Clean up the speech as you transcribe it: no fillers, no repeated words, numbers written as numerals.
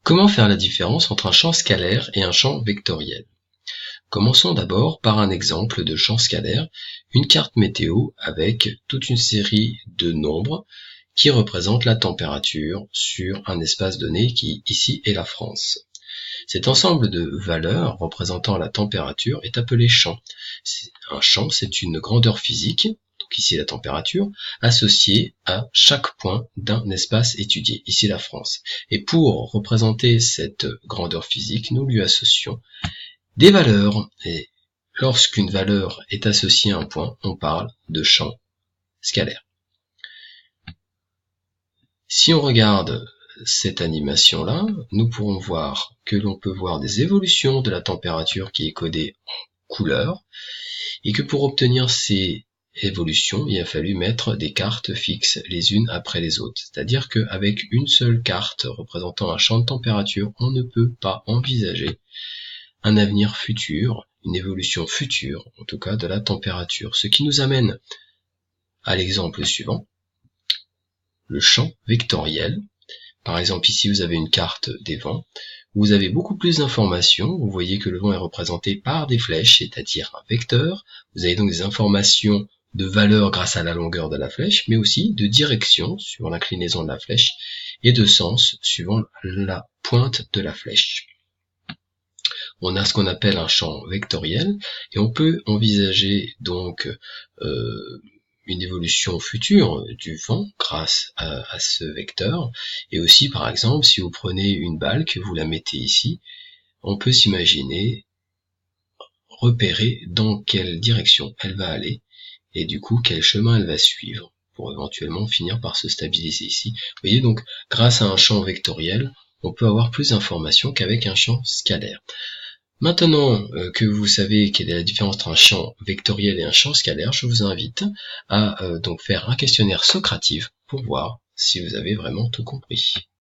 Comment faire la différence entre un champ scalaire et un champ vectoriel? Commençons d'abord par un exemple de champ scalaire, une carte météo avec toute une série de nombres qui représentent la température sur un espace donné qui ici est la France. Cet ensemble de valeurs représentant la température est appelé champ. Un champ, c'est une grandeur physique, donc ici la température, associée à chaque point d'un espace étudié, ici la France. Et pour représenter cette grandeur physique, nous lui associons des valeurs. Et lorsqu'une valeur est associée à un point, on parle de champ scalaire. Si on regarde cette animation-là, nous pourrons voir que l'on peut voir des évolutions de la température qui est codée en couleur, et que pour obtenir ces évolutions, il a fallu mettre des cartes fixes les unes après les autres. C'est-à-dire qu'avec une seule carte représentant un champ de température, on ne peut pas envisager un avenir futur, une évolution future, en tout cas de la température. Ce qui nous amène à l'exemple suivant, le champ vectoriel. Par exemple, ici, vous avez une carte des vents. Vous avez beaucoup plus d'informations. Vous voyez que le vent est représenté par des flèches, c'est-à-dire un vecteur. Vous avez donc des informations de valeur grâce à la longueur de la flèche, mais aussi de direction, suivant l'inclinaison de la flèche, et de sens, suivant la pointe de la flèche. On a ce qu'on appelle un champ vectoriel, et on peut envisager donc une évolution future du vent grâce à ce vecteur. Et aussi, par exemple, si vous prenez une balle, que vous la mettez ici, on peut s'imaginer repérer dans quelle direction elle va aller, et du coup, quel chemin elle va suivre, pour éventuellement finir par se stabiliser ici. Vous voyez, donc, grâce à un champ vectoriel, on peut avoir plus d'informations qu'avec un champ scalaire. Maintenant que vous savez quelle est la différence entre un champ vectoriel et un champ scalaire, je vous invite à donc faire un questionnaire Socrative pour voir si vous avez vraiment tout compris.